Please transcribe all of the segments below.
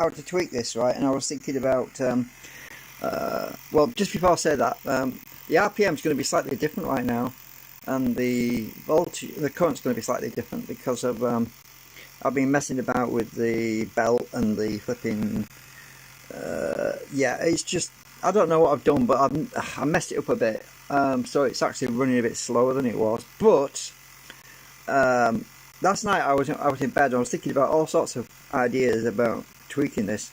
how to tweak this, right? And I was thinking about, well, just before I say that, the RPM is going to be slightly different right now, and the voltage, the current's going to be slightly different because of I've been messing about with the belt and the flipping. Yeah, it's just I don't know what I've done, but I messed it up a bit. So it's actually running a bit slower than it was. But last night I was in bed and I was thinking about all sorts of ideas about tweaking this.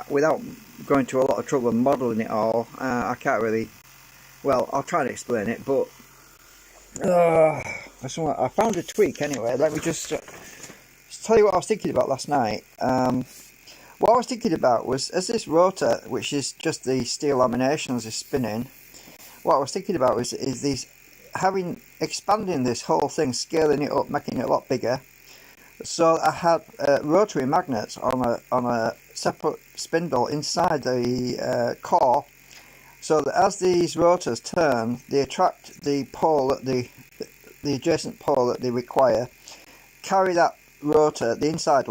Without going to a lot of trouble and modelling it all, I can't really. Well, I'll try and explain it, but I found a tweak anyway. Let me just tell you what I was thinking about last night. What I was thinking about was, as this rotor, which is just the steel laminations, is spinning. What I was thinking about is these expanding this whole thing, scaling it up, making it a lot bigger. So I had rotary magnets on a separate spindle inside the core, so that as these rotors turn, they attract the pole at the adjacent pole that they require, carry that rotor, the inside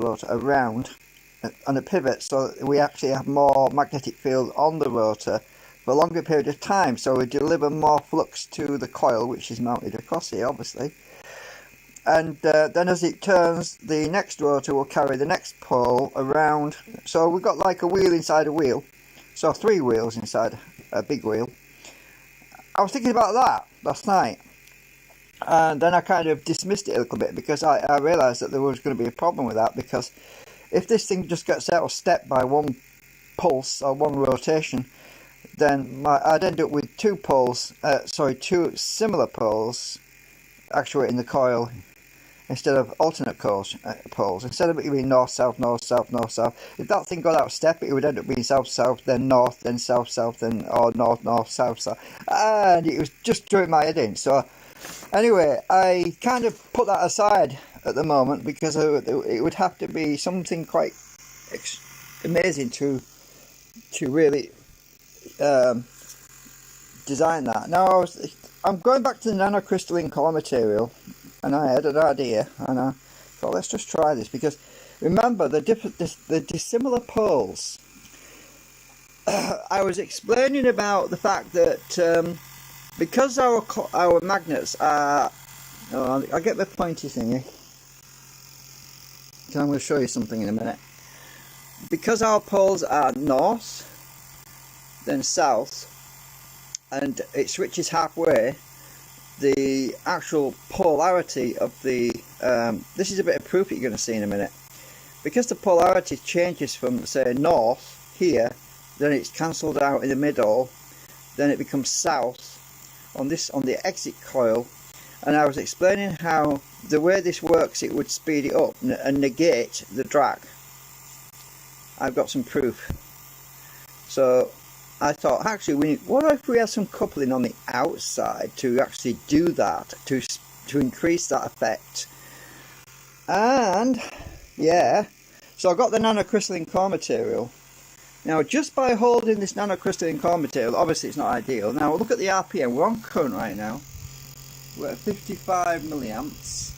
rotor, around on a pivot, so that we actually have more magnetic field on the rotor for a longer period of time, so we deliver more flux to the coil, which is mounted across here, obviously. And then as it turns, the next rotor will carry the next pole around, so we've got like a wheel inside a wheel, so 3 wheels inside a big wheel. I was thinking about that last night, and then I kind of dismissed it a little bit because I realised that there was going to be a problem with that, because if this thing just gets out of step by one pulse or one rotation, then I'd end up with two similar poles actuating the coil instead of alternate poles. Instead of it being north south north south north south, if that thing got out of step, it would end up being south south, then north, then south south, then or north north south south, and it was just throwing my head in. So anyway, I kind of put that aside at the moment, because it would have to be something quite amazing to really design that. Now I'm going back to the nanocrystalline core material, and I had an idea, and I thought, let's just try this, because remember the dissimilar poles. I was explaining about the fact that because our magnets are, I'll get the pointy thingy, so I'm going to show you something in a minute. Because our poles are north, then south, and it switches halfway, the actual polarity of the this is a bit of proof that you're going to see in a minute. Because the polarity changes from, say, north here, then it's cancelled out in the middle, then it becomes south on the exit coil. And I was explaining how the way this works, it would speed it up and negate the drag. I've got some proof. So I thought, actually, what if we had some coupling on the outside to actually do that, to increase that effect? And yeah, so I got the nanocrystalline core material. Now, just by holding this nanocrystalline core material, obviously it's not ideal. Now look at the RPM. We're on current right now. We're at 55 milliamps,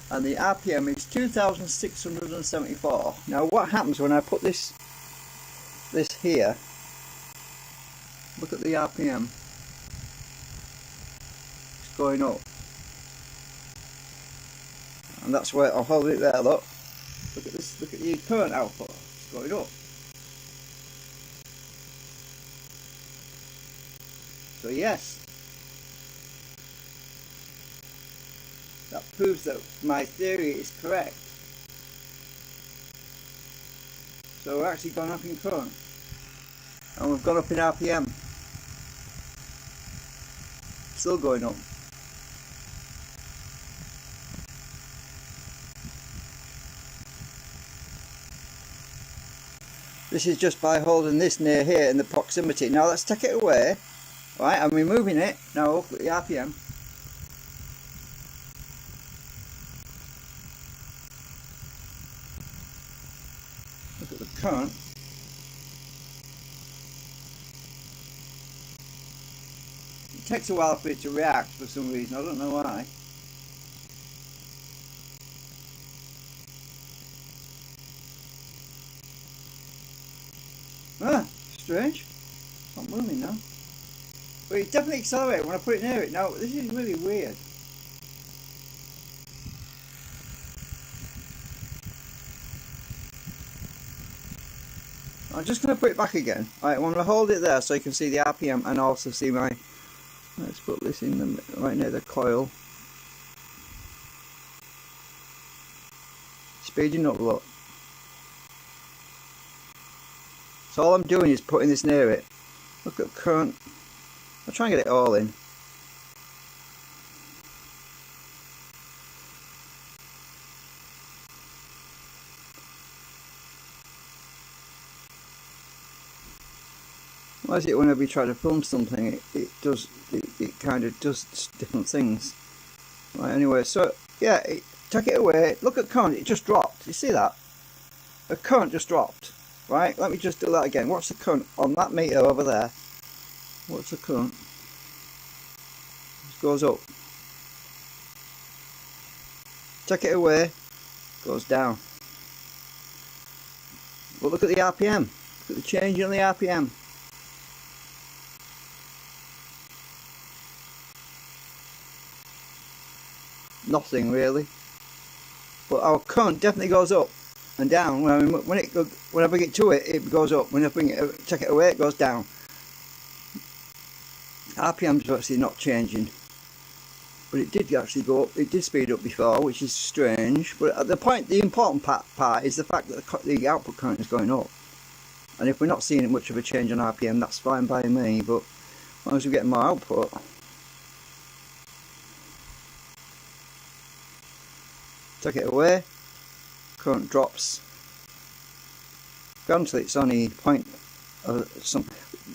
and the RPM is 2674. Now what happens when I put this here? Look at the RPM. It's going up, and that's where I'll hold it there. Look at this. Look at the current output. It's going up. So yes, that proves that my theory is correct. So we're actually gone up in current, and we've gone up in RPM. Still going up. This is just by holding this near here in the proximity. Now let's take it away. Right, I'm removing it. Now look at the RPM. Look at the current. It takes a while for it to react for some reason, I don't know why. Ah, strange. It's not moving now. But it definitely accelerated when I put it near it. Now, this is really weird. I'm just going to put it back again. Alright, I'm going to hold it there so you can see the RPM and also see my... Let's put this in the, right near the coil. Speeding up, look. So all I'm doing is putting this near it. Look at current. I'll try and get it all in. Why is it whenever you try to film something, it kind of does different things. Right, anyway, so yeah, take it away. Look at current, it just dropped. You see that? The current just dropped. Right, let me just do that again. What's the current on that meter over there? What's the current? It goes up. Take it away, goes down. But look at the RPM. Look at the change in the RPM. Nothing really. But our current definitely goes up and down. Whenever I get to it, it goes up. When I take it away, it goes down. RPM's actually not changing, but it did actually go up. It did speed up before, which is strange. But the important part is the fact that the output current is going up. And if we're not seeing much of a change on RPM, that's fine by me. But as long as we're getting more output. Take it away, current drops. Granted, it's only point some.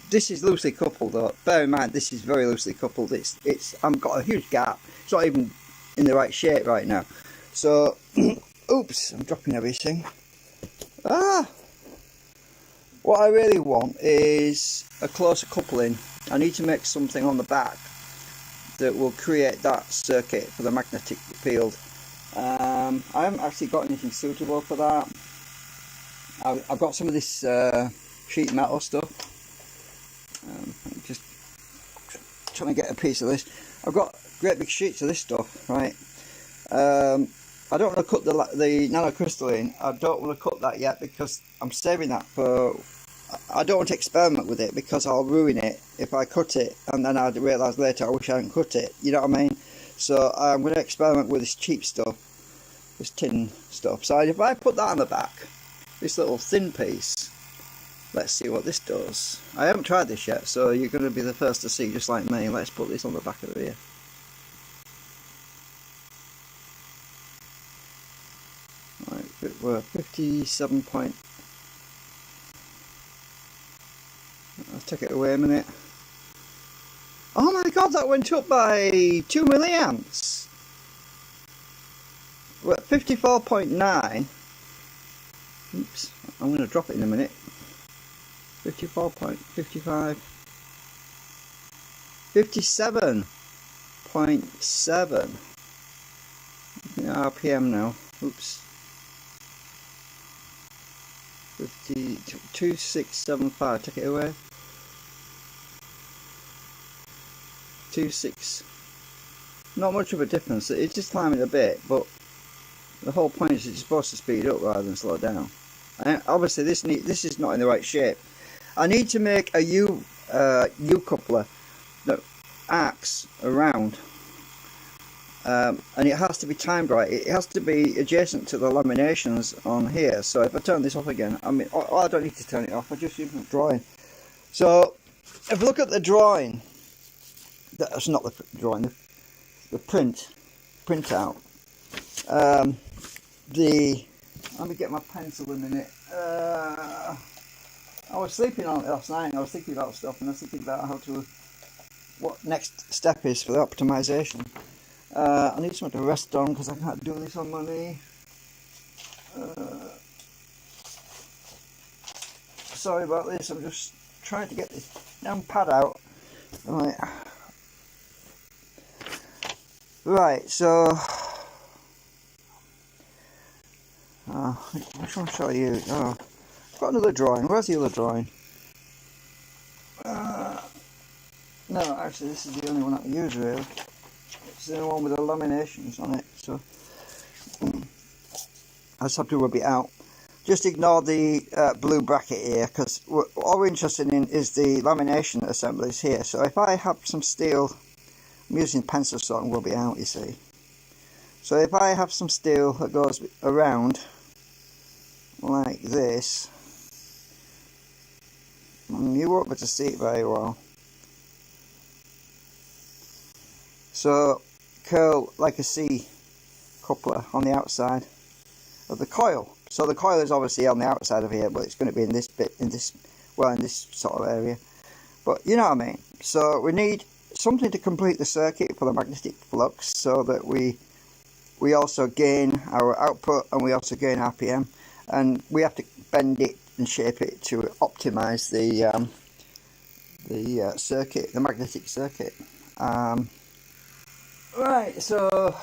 This is loosely coupled though. Bear in mind, this is very loosely coupled. I've got a huge gap. It's not even in the right shape right now. So, oops, I'm dropping everything. What I really want is a closer coupling. I need to make something on the back that will create that circuit for the magnetic field. I haven't actually got anything suitable for that. I've got some of this sheet metal stuff. I'm just trying to get a piece of this. I've got great big sheets of this stuff, right? I don't want to cut the nanocrystalline. I don't want to cut that yet because I'm saving that for... I don't want to experiment with it because I'll ruin it if I cut it and then I'd realise later I wish I hadn't cut it. You know what I mean? So I'm going to experiment with this cheap stuff, this tin stuff. So if I put that on the back, this little thin piece, let's see what this does. I haven't tried this yet, so you're going to be the first to see, just like me. Let's put this on the back of here. Right, we're 57 point. I'll take it away a minute. Oh my god, that went up by 2 milliamps. We're at 54.9. Oops, I'm going to drop it in a minute. 54.55. 57.7. RPM now. Oops. 2675. Take it away. 26. Not much of a difference. It's just climbing a bit, but the whole point is it's supposed to speed up rather than slow down. And obviously, this is not in the right shape. I need to make a U coupler that acts around, and it has to be timed right. It has to be adjacent to the laminations on here. So if I turn this off again, I mean, I don't need to turn it off. I just use the drawing. So if you look at the drawing, that's not the drawing, the printout. Let me get my pencil in a minute. I was sleeping on it last night and I was thinking about stuff, and I was thinking about what next step is for the optimisation. I need something to rest on because I can't do this on my knee. Sorry about this, I'm just trying to get this damn pad out. Right, so which one shall I use? Oh, I've got another drawing. Where's the other drawing? No, actually this is the only one I can use really. It's the only one with the laminations on it, so I just have to rub it out. Just ignore the blue bracket here, because all we're interested in is the lamination assemblies here. So if I have some steel, I'm using pencil so I can rub it out, you see. So if I have some steel that goes around like this, you won't be able to see it very well. So curl like a C coupler on the outside of the coil. So the coil is obviously on the outside of here, but it's going to be in this bit, in this sort of area. But you know what I mean. So we need something to complete the circuit for the magnetic flux, so that we also gain our output and we also gain RPM, and we have to bend it and shape it to optimize the circuit, the magnetic circuit. Right, so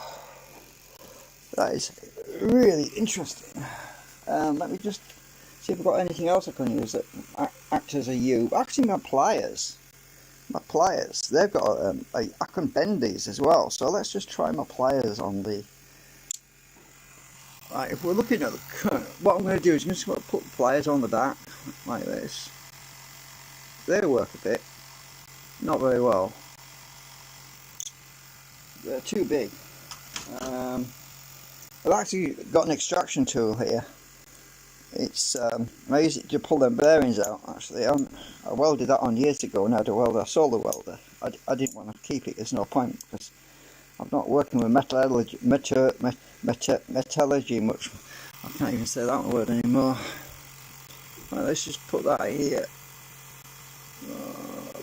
that is really interesting. Let me just see if I've got anything else I can use that acts as a U. Actually, my pliers, they've got I can bend these as well. So let's just try my pliers on the. Right, if we're looking at the current, what I'm going to do is I'm just going to put pliers on the back like this. They work a bit, not very well. They're too big. I've actually got an extraction tool here. It's I use it to pull them bearings out. Actually, I welded that on years ago, and I had a welder, a solar welder. I didn't want to keep it. There's no point, because I'm not working with metallurgy much. I can't even say that word anymore. Right, let's just put that here.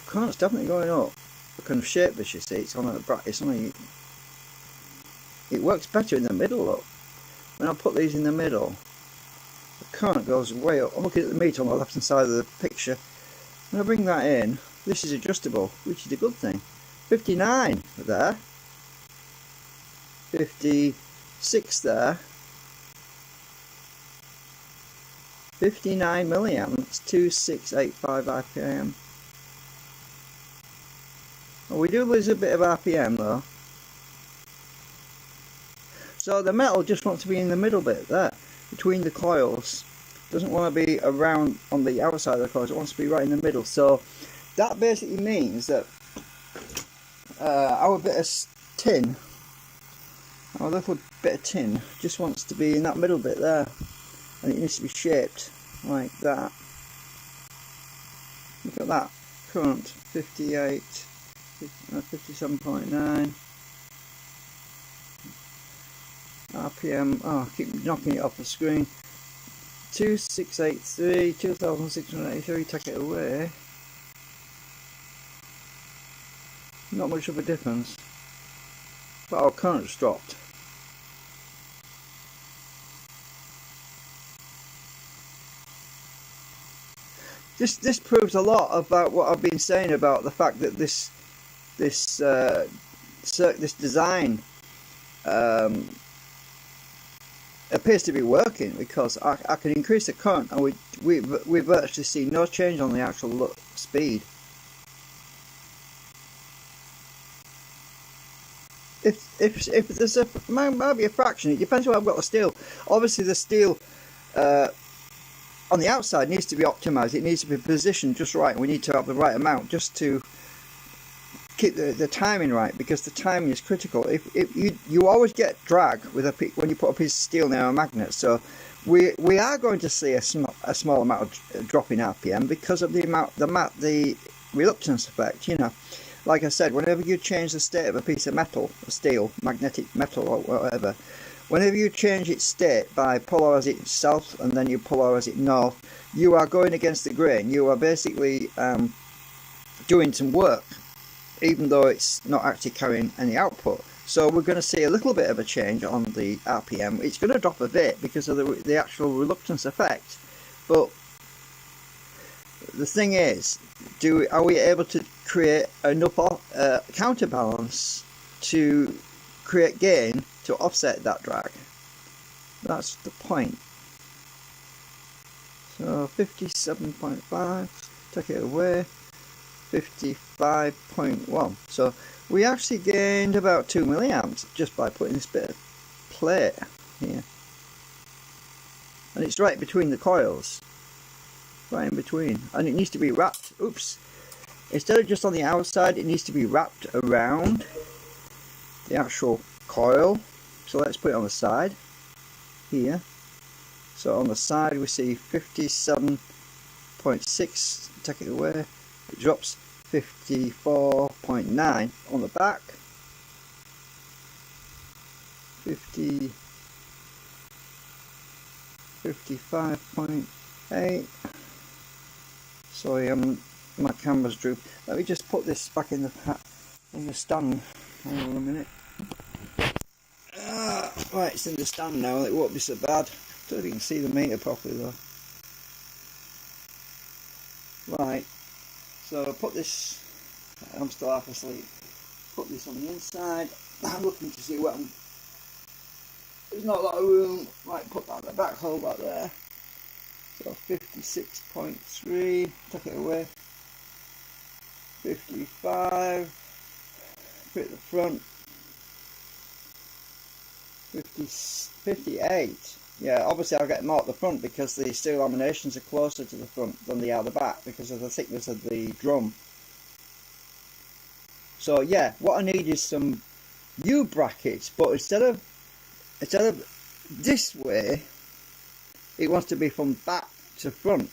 Current's definitely going up. I can shape this, you see. It's on a. It works better in the middle, look. When I put these in the middle, the current goes way up. I'm looking at the meter on the left hand side of the picture. When I bring that in, this is adjustable, which is a good thing. 59 there. 56 there. 59 milliamps, 2685 RPM. Well, we do lose a bit of RPM though. So the metal just wants to be in the middle bit there, between the coils. Doesn't want to be around on the outside of the coils, it wants to be right in the middle. So that basically means that our bit of tin, our little bit of tin, just wants to be in that middle bit there. And it needs to be shaped like that. Look at that, current 58, 57.9. RPM, oh, I keep knocking it off the screen. 2683, 2683, take it away. Not much of a difference. But our current's dropped. This proves a lot about what I've been saying about the fact that this design appears to be working, because I can increase the current and we virtually see no change on the actual speed. If there's might be a fraction, it depends where I've got the steel. Obviously the steel on the outside needs to be optimized, it needs to be positioned just right, and we need to have the right amount just to keep the timing right, because the timing is critical. If you always get drag with when you put a piece of steel near a magnet, so we are going to see a small amount of drop in RPM because of the reluctance effect. You know, like I said, whenever you change the state of a piece of metal, steel, magnetic metal or whatever, whenever you change its state by polarize it south and then you polarize it north, you are going against the grain. You are basically doing some work, even though it's not actually carrying any output. So we're going to see a little bit of a change on the RPM. It's going to drop a bit because of the actual reluctance effect. But the thing is, are we able to create enough counterbalance to create gain to offset that drag? That's the point. So 57.5, take it away. 55.1. So we actually gained about 2 milliamps just by putting this bit of plate here. And it's right between the coils. Right in between. And it needs to be wrapped. Oops. Instead of just on the outside, it needs to be wrapped around the actual coil. So let's put it on the side here. So on the side we see 57.6, take it away, it drops 54.9 on the back, 55.8. Sorry, my camera's drooped. Let me just put this back in the stand. Hold on a minute. Right, it's in the stand now. It won't be so bad. Don't know if you can see the meter properly though. Right, so put this. I'm still half asleep. Put this on the inside. I'm looking to see what there's not a lot of room. Right, put that in the back hole back there. So 56.3. Take it away. 55. Put it at the front. 58. Yeah, obviously I'll get more at the front because the steel laminations are closer to the front than they are the back because of the thickness of the drum. So yeah, what I need is some U brackets, but instead of this way, it wants to be from back to front.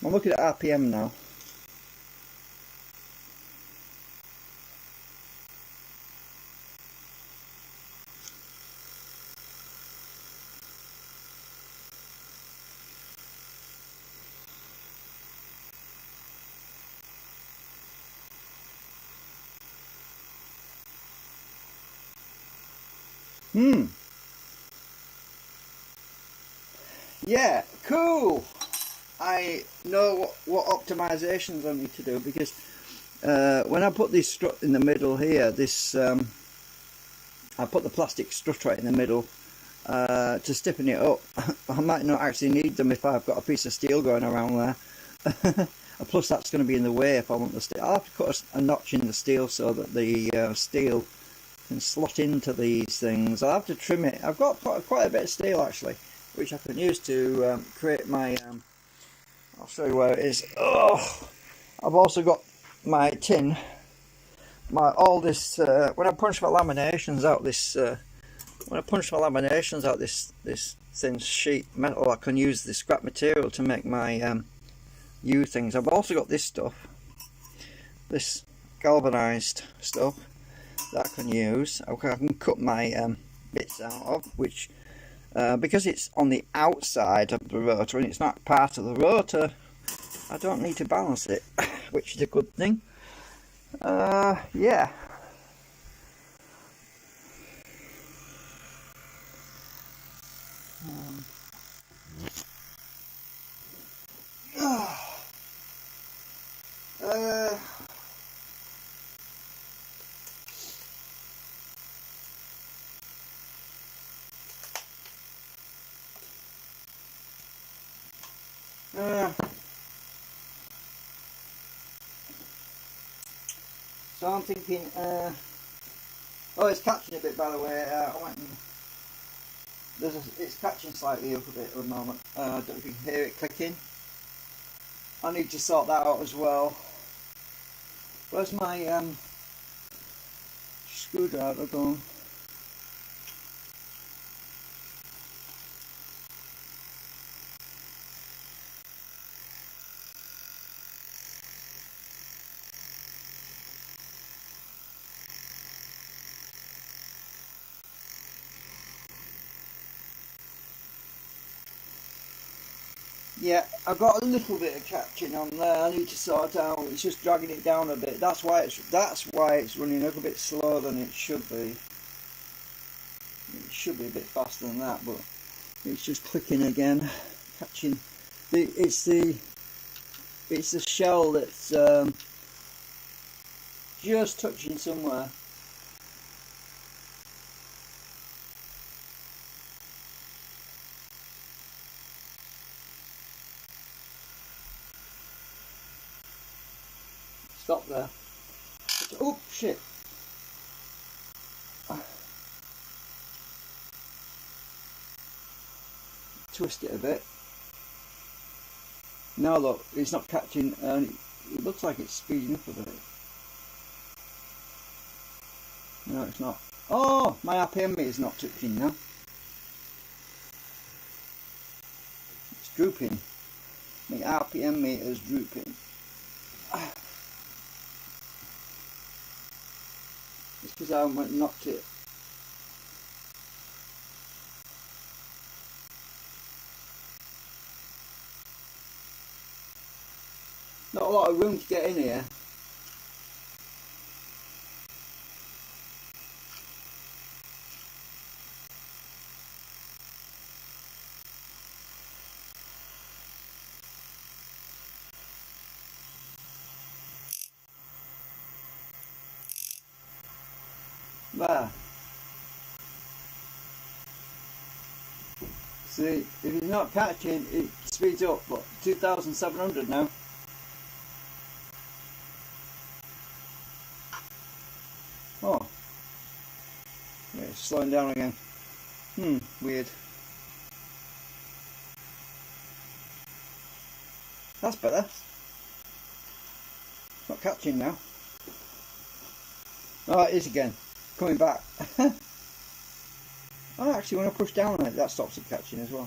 I'm looking at RPM now. Yeah, cool. I know what optimizations I need to do because when I put this strut in the middle here, this I put the plastic strut right in the middle to stiffen it up. I might not actually need them if I've got a piece of steel going around there. Plus that's going to be in the way if I want the steel. I'll have to cut a notch in the steel so that the steel can slot into these things. I'll have to trim it. I've got quite a bit of steel actually, which I can use to create my I'll show you where it is. Oh, I've also got my tin. All this when I punch my laminations out this thin sheet metal, I can use the scrap material to make my U things. I've also got this stuff, this galvanized stuff that I can use. I can cut my bits out of, which because it's on the outside of the rotor and it's not part of the rotor, I don't need to balance it, which is a good thing. Yeah. So I'm thinking, oh, it's catching a bit, by the way. I went and it's catching slightly up a bit at the moment. I don't know if you can hear it clicking. I need to sort that out as well. Where's my screwdriver gone? Yeah, I've got a little bit of catching on there. I need to sort out. It's just dragging it down a bit. That's why it's running a little bit slower than it should be. It should be a bit faster than that, but it's just clicking again, catching. It's the shell that's just touching somewhere. stop there. Oh shit! Twist it a bit. Now look, it's not catching, and it looks like it's speeding up a bit. No, it's not. Oh, my RPM meter is not touching now. It's drooping. My RPM meter is drooping. It's because I haven't knocked it. Not a lot of room to get in here. There. See, if it's not catching, it speeds up. But 2,700 now. Oh. Yeah, it's slowing down again. Weird. That's better. It's not catching now. Oh, it is again. Coming back. Oh, actually, when I push down on it, that stops it catching as well.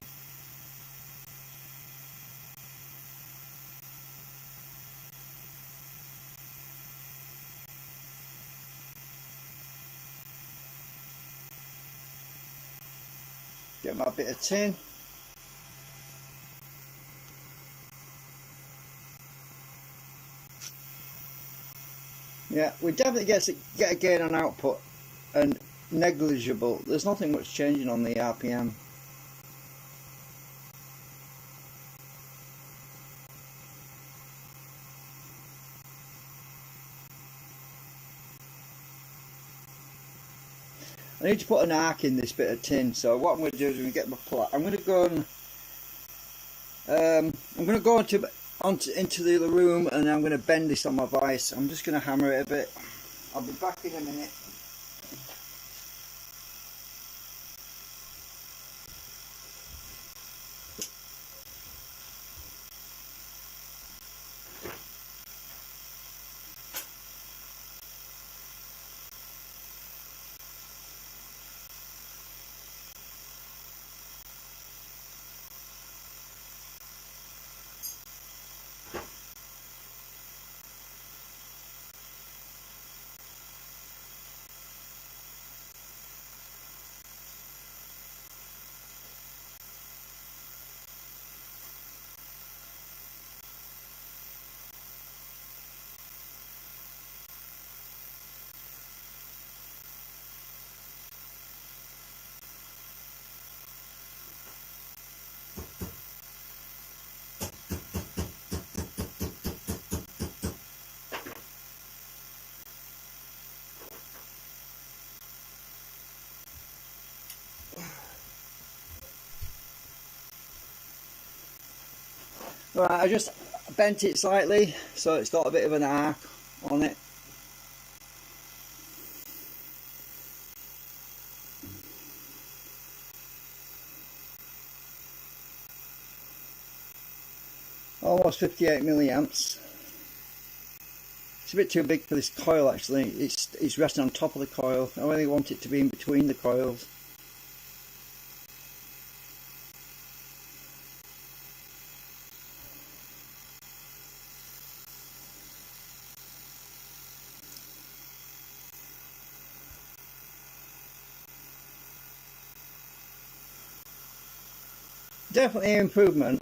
Get my bit of tin. Yeah, we definitely get a gain on output, and negligible. There's nothing much changing on the RPM. I need to put an arc in this bit of tin, so what I'm going to do is I'm going to get my plot. I'm going to go and into the other room, and I'm going to bend this on my vise. I'm just going to hammer it a bit. I'll be back in a minute. Right, I just bent it slightly so it's got a bit of an arc on it. Almost 58 milliamps. It's a bit too big for this coil actually. It's resting on top of the coil. I really want it to be in between the coils. Definitely an improvement.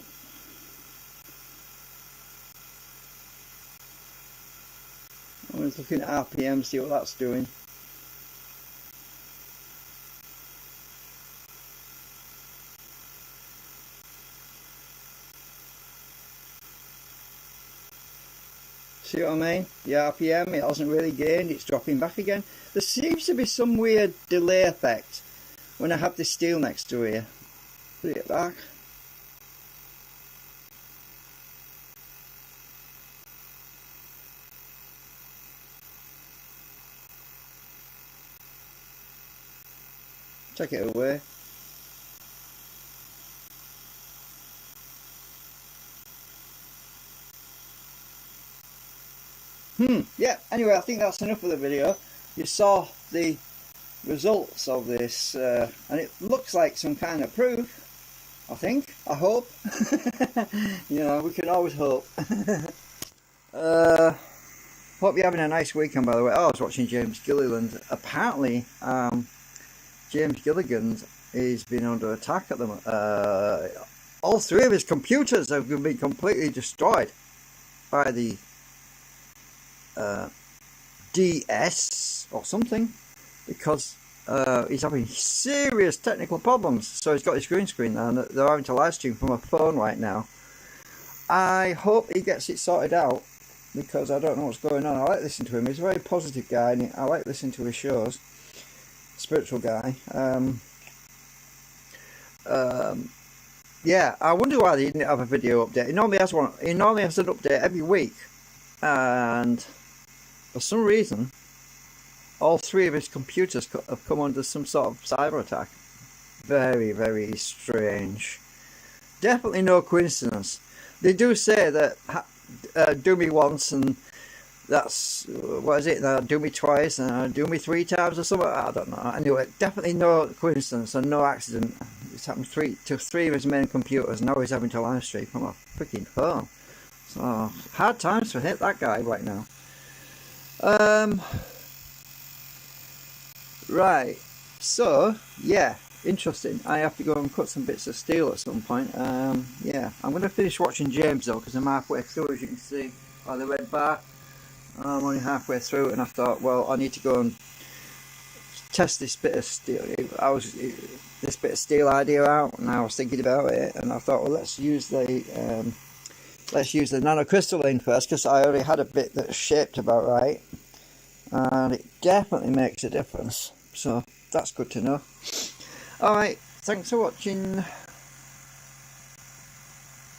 I'm just looking at RPM, see what that's doing. See what I mean? The RPM, it hasn't really gained, it's dropping back again. There seems to be some weird delay effect when I have this steel next to here. Put it back. Take it away. Yeah, anyway, I think that's enough of the video. You saw the results of this, and it looks like some kind of proof, I think. I hope. You know, we can always hope. Hope you're having a nice weekend, by the way. Oh, I was watching James Gilliland. Apparently, James Gilligan is been under attack at the moment. All three of his computers have been completely destroyed by the DS or something, because he's having serious technical problems. So he's got his green screen now, and they're having to live stream from a phone right now. I hope he gets it sorted out, because I don't know what's going on. I like listening to him. He's a very positive guy, and I like listening to his shows. Spiritual guy. Yeah, I wonder why they didn't have a video update. He normally has one. He normally has an update every week, and for some reason, all three of his computers have come under some sort of cyber attack. Very, very strange. Definitely no coincidence. They do say that do me once and that's, what is it, do me twice and do me three times or something, I don't know. Anyway, definitely no coincidence and no accident. It's happened to three of his main computers. Now he's having to live stream from a freaking phone. So, hard times for that guy right now. Right, so, yeah, interesting. I have to go and cut some bits of steel at some point. Yeah, I'm going to finish watching James though, because I'm halfway through, as you can see by the red bar. I'm only halfway through, and I thought, well, I need to go and test this bit of steel. This bit of steel idea out, and I was thinking about it, and I thought, well, let's use the nanocrystalline first, because I already had a bit that's shaped about right, and it definitely makes a difference. So that's good to know. All right, thanks for watching.